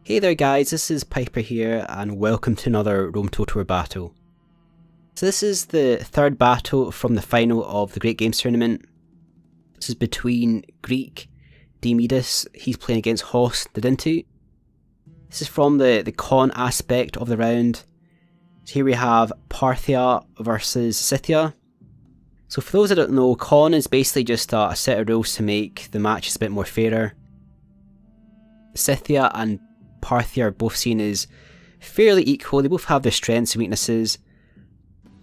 Hey there guys, this is Piper here and welcome to another Rome Tour battle. So this is the third battle from the final of the Great Games tournament. This is between GREEK-DIOMIDIS, he's playing against HoS, Nidintu. This is from the con aspect of the round. So here we have Parthia versus Scythia. So for those that don't know, con is basically just a set of rules to make the matches a bit more fairer. Scythia and Parthia are both seen as fairly equal, they both have their strengths and weaknesses,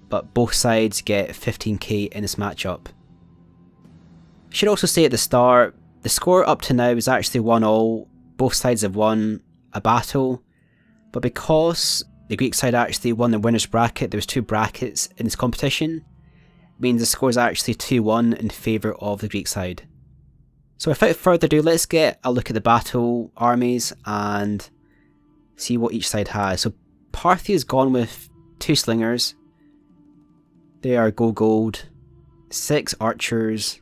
but both sides get 15k in this matchup. I should also say at the start, the score up to now is actually 1-all, both sides have won a battle, but because the Greek side actually won the winner's bracket, there was two brackets in this competition, it means the score is actually 2-1 in favour of the Greek side. So without further ado, let's get a look at the battle armies and see what each side has. So Parthia's gone with 2 slingers. They are gold, 6 archers.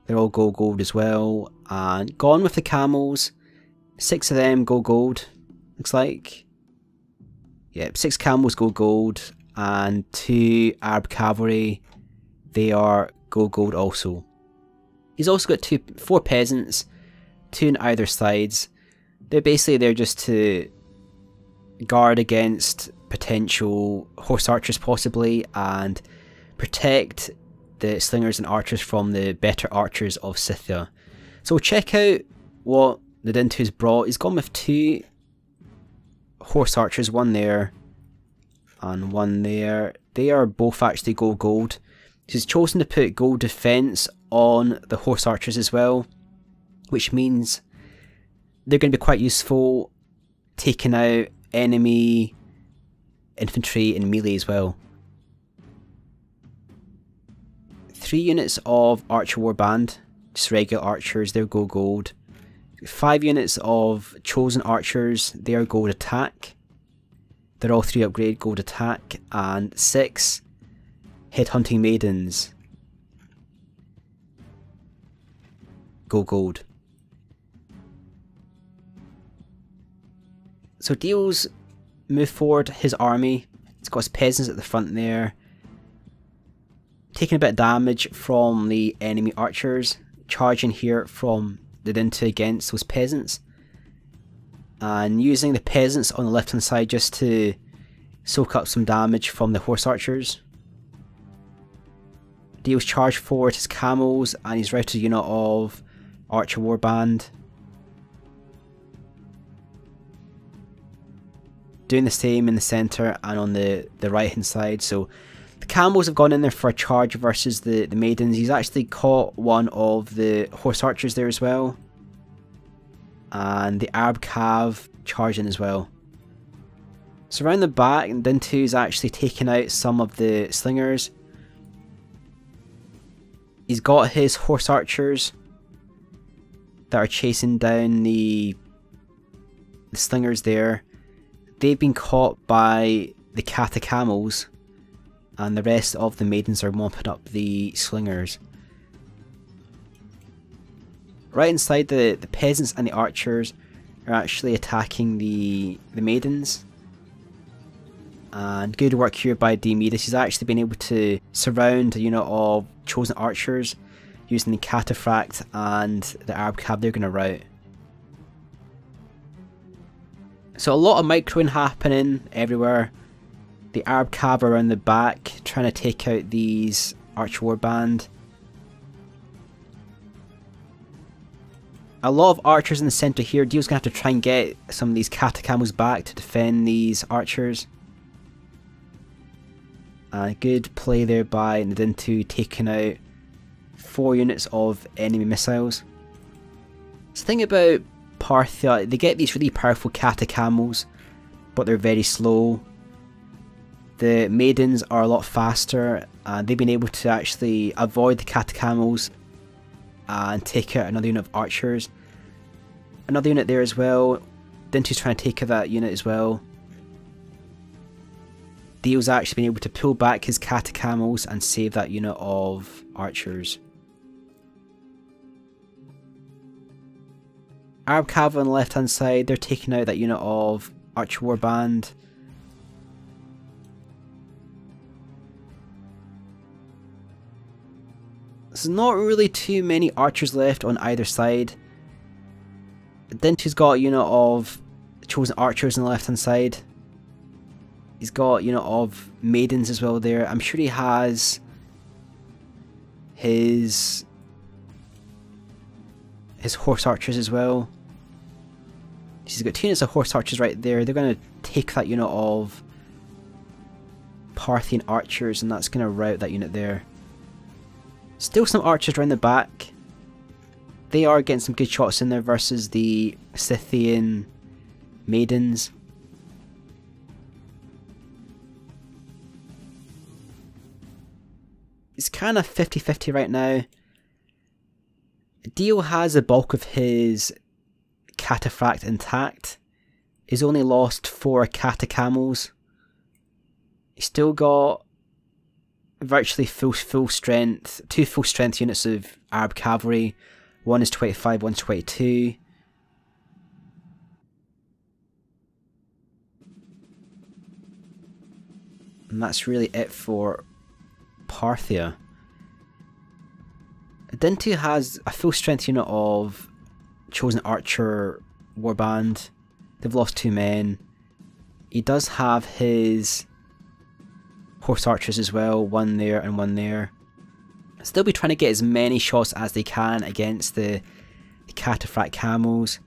They're all gold as well. And gone with the camels. 6 of them gold, looks like. Yep, 6 camels gold, and 2 Arab cavalry. They are gold also. He's also got 4 peasants, 2 on either sides. They're basically there just to guard against potential horse archers possibly, and protect the slingers and archers from the better archers of Scythia. So we'll check out what Nidintu's brought. He's gone with 2 horse archers, one there and one there. They are both actually gold. He's chosen to put gold defense on the horse archers as well, which means they're going to be quite useful taking out enemy infantry and melee as well. 3 units of archer warband, just regular archers, they're gold. 5 units of chosen archers, they are gold attack. They're all 3 upgrade gold attack, and 6 headhunting maidens, gold. So Dio's moved forward his army. He's got his peasants at the front there, taking a bit of damage from the enemy archers, charging here from Nidintu against those peasants, and using the peasants on the left hand side just to soak up some damage from the horse archers. Dio's charged forward his camels and he's routed a unit of archer warband. Doing the same in the centre and on the right hand side. So the camels have gone in there for a charge versus the maidens. He's actually caught one of the horse archers there as well. And the Arab cav charging as well. So around the back, Nidintu's actually taken out some of the slingers. He's got his horse archers that are chasing down the slingers there. They've been caught by the catacamels, and the rest of the maidens are mopping up the slingers. Right inside, the peasants and the archers are actually attacking the maidens. And good work here by Diomides. He's actually been able to surround a unit of chosen archers using the cataphract and the Arab cab they're going to rout. So a lot of microing happening everywhere. The Arab cab around the back trying to take out these archer warband. A lot of archers in the centre here. Dio's going to have to try and get some of these catacamels back to defend these archers. Good play there by Nidintu, taking out 4 units of enemy missiles. So the thing about Parthia, they get these really powerful catacamels, but they're very slow. The maidens are a lot faster, and they've been able to actually avoid the catacamels and take out another unit of archers. Another unit there as well. Nidintu's trying to take out that unit as well. Dio's actually been able to pull back his catacamels and save that unit of archers. Arab Cavalry on the left hand side, they're taking out that unit of Archer Warband. There's not really too many archers left on either side. Dintu's got a unit of chosen archers on the left hand side. He's got a unit of maidens as well there. I'm sure he has his horse archers as well. He's got 2 units of horse archers right there. They're going to take that unit of Parthian archers, and that's going to rout that unit there. Still some archers around the back. They are getting some good shots in there versus the Scythian maidens. It's kind of 50-50 right now. Dio has the bulk of his cataphract intact. He's only lost 4 catacamels. He's still got virtually full strength, 2 full strength units of Arab cavalry. One is 25, one's 22. And that's really it for Parthia. Nidintu has a full strength unit of chosen archer warband. They've lost 2 men. He does have his horse archers as well, 1 there and 1 there. Still be trying to get as many shots as they can against the cataphract camels.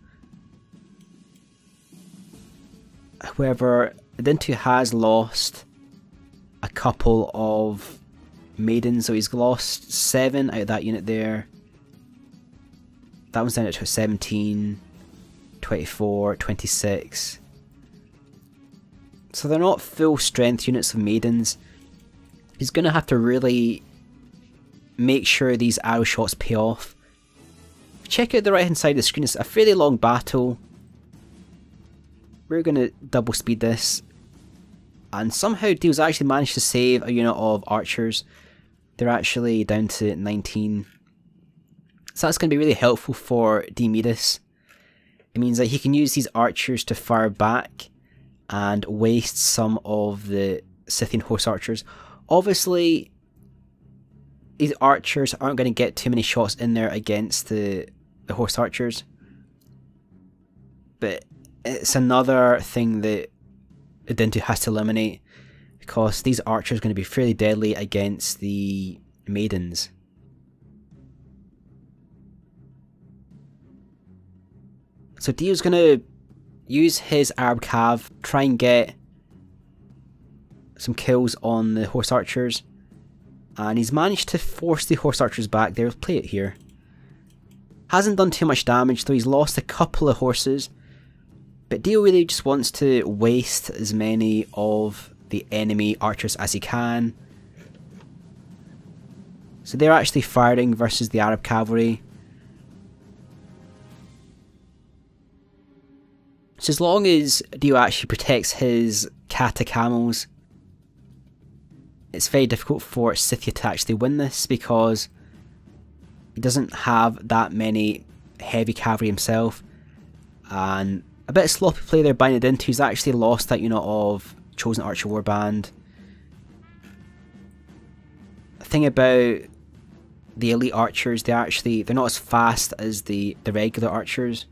However, Nidintu has lost a couple of maidens, so he's lost 7 out of that unit there. That one's down to 17, 24, 26. So they're not full strength units of maidens. He's going to have to really make sure these arrow shots pay off. Check out the right hand side of the screen. It's a fairly long battle. We're going to double speed this. And somehow Dio's actually managed to save a unit of archers. They're actually down to 19. So that's going to be really helpful for Diomidis. It means that he can use these archers to fire back and waste some of the Scythian horse archers. Obviously, these archers aren't going to get too many shots in there against the horse archers. But it's another thing that Nidintu has to eliminate, because these archers are going to be fairly deadly against the maidens. So Dio's going to use his Arab Cav, try and get some kills on the horse archers. And he's managed to force the horse archers back. They'll play it here. Hasn't done too much damage, though he's lost a couple of horses. But Dio really just wants to waste as many of the enemy archers as he can. So they're actually firing versus the Arab cavalry. So as long as Dio actually protects his catacamels, it's very difficult for Scythia to actually win this, because he doesn't have that many heavy cavalry himself. And a bit of sloppy play there by Nidintu. He's actually lost that unit of chosen archer warband. The thing about the elite archers, they're not as fast as the regular archers.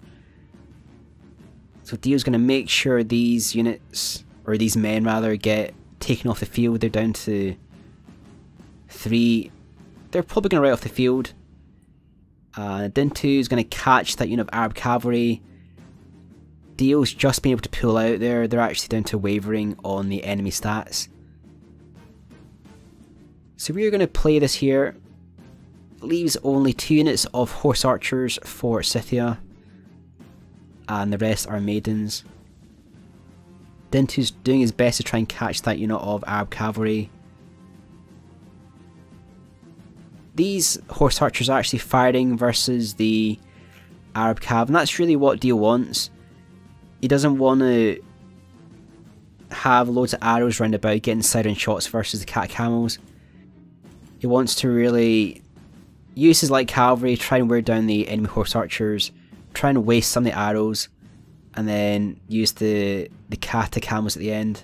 So Dio's going to make sure these units, or these men rather, get taken off the field. They're down to 3. They're probably going to write off the field. Nidintu is going to catch that unit of Arab cavalry. Dio's just been able to pull out there. They're actually down to wavering on the enemy stats. So we're going to play this here. Leaves only 2 units of horse archers for Scythia, and the rest are maidens. Dintu's doing his best to try and catch that unit of Arab cavalry. These horse archers are actually firing versus the Arab cav, and that's really what Dio wants. He doesn't want to have loads of arrows round about getting siren shots versus the cat camels. He wants to really use his light cavalry, try and wear down the enemy horse archers, try and waste some of the arrows and then use the kata camels at the end.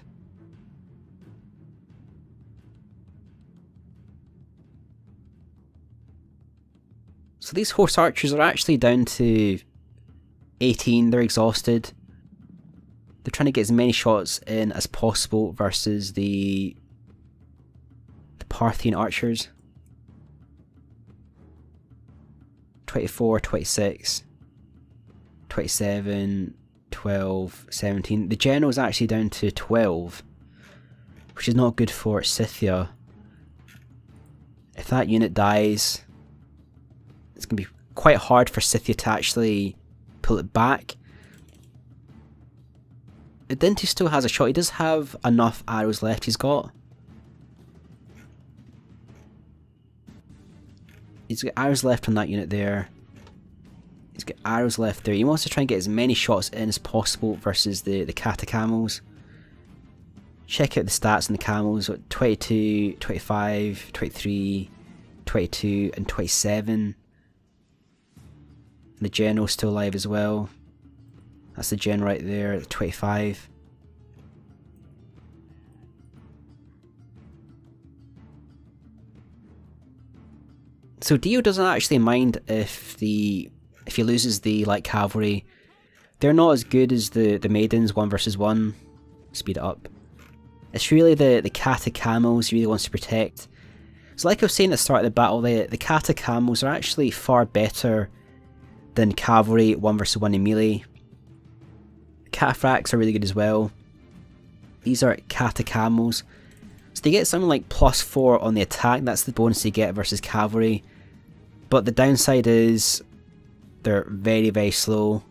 So these horse archers are actually down to 18, they're exhausted. They're trying to get as many shots in as possible versus the Parthian archers. 24, 26, 27, 12, 17. The general's actually down to 12, which is not good for Scythia. If that unit dies, it's going to be quite hard for Scythia to actually pull it back. Nidintu still has a shot. He does have enough arrows left. He's got arrows left on that unit there. He's got arrows left there. He wants to try and get as many shots in as possible versus the kata camels. Check out the stats on the camels. 22, 25, 23, 22 and 27. The general's still alive as well. That's the gen right there at 25. So Dio doesn't actually mind if he loses the light cavalry. They're not as good as the maidens 1 versus 1. Speed it up. It's really the kata camels he really wants to protect. So like I was saying at the start of the battle, the kata camels are actually far better than cavalry 1 versus 1 in melee. Cataphracts are really good as well. These are kata camels. So they get something like +4 on the attack, that's the bonus they get versus cavalry. But the downside is they're very, very slow.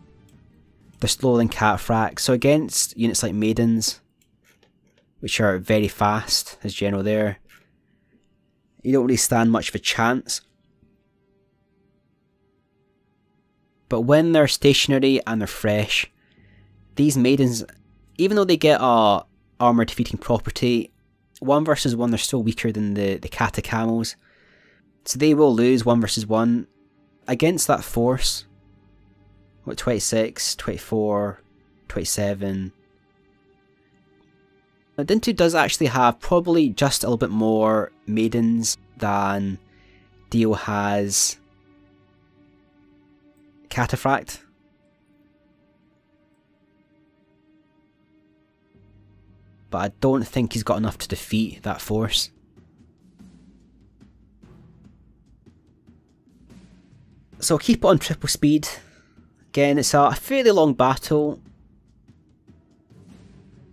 They're slower than cataphracts. So against units like maidens, which are very fast, as general there, you don't really stand much of a chance. But when they're stationary and they're fresh, these maidens, even though they get a armor defeating property, 1 versus 1 they're still weaker than the kata camels. So they will lose 1 versus 1 against that force. What, 26, 24, 27. Nidintu does actually have probably just a little bit more maidens than Dio has cataphract. But I don't think he's got enough to defeat that force. So I'll keep it on triple speed. Again, it's a fairly long battle.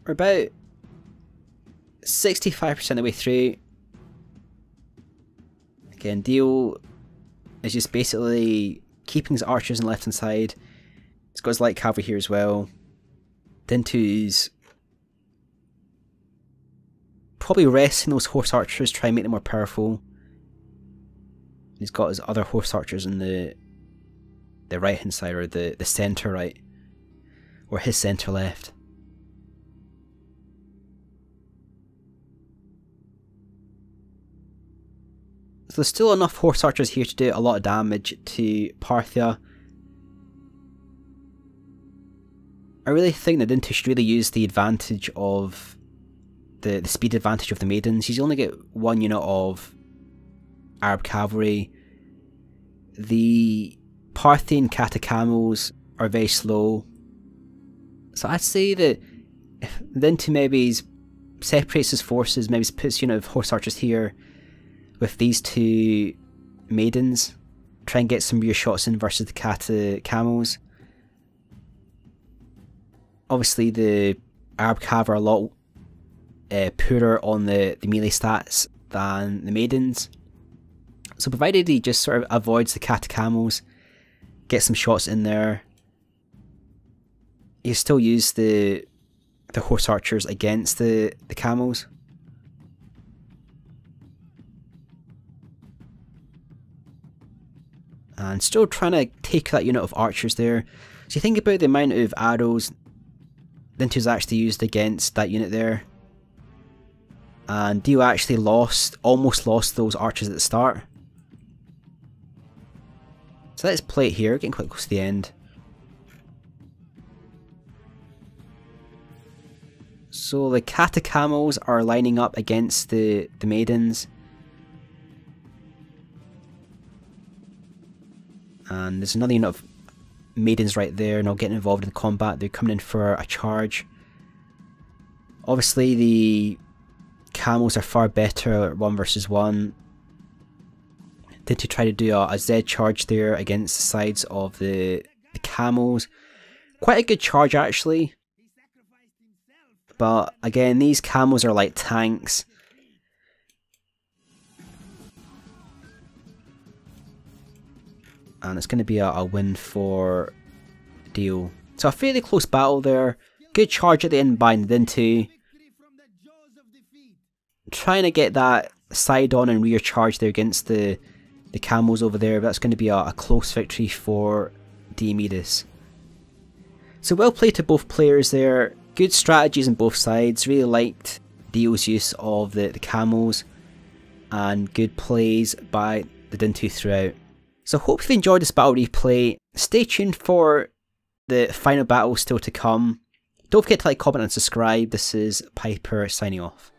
We're about 65% of the way through. Again, Dio is just basically keeping his archers on the left hand side. He's got his light cavalry here as well. Nidintu's probably resting those horse archers, try and make them more powerful. He's got his other horse archers in the right hand side, or the centre right, or his centre left. So there's still enough horse archers here to do a lot of damage to Parthia. I really think that Nidintu should really use the advantage of the speed advantage of the maidens. You only get 1 unit of Arab cavalry. The Parthian kata camels are very slow. So I'd say that if Nidintu maybe separates his forces, maybe puts a unit of horse archers here with these 2 maidens, try and get some rear shots in versus the kata camels. Obviously the Arab cav are a lot poorer on the melee stats than the maidens. So provided he just sort of avoids the kata camels, gets some shots in there, you still use the horse archers against the camels. And still trying to take that unit of archers there. So you think about the amount of arrows Nidintu's actually used against that unit there. And Dio actually almost lost those archers at the start. So let's play it here, getting quite close to the end. So the catacamels are lining up against the maidens. And there's another unit of maidens right there, not getting involved in the combat. They're coming in for a charge. Obviously the camels are far better at 1 versus 1. Nidintu try to do a Z charge there against the sides of the camels. Quite a good charge actually. But again, these camels are like tanks. And it's going to be a win for Dio. So a fairly close battle there. Good charge at the end by Nidintu. Trying to get that side on and rear charge there against the camels over there. That's going to be a close victory for Diomidis. So well played to both players there. Good strategies on both sides. Really liked Dio's use of the camels. And good plays by Nidintu throughout. So hope you've enjoyed this battle replay. Stay tuned for the final battle still to come. Don't forget to like, comment and subscribe. This is Piper signing off.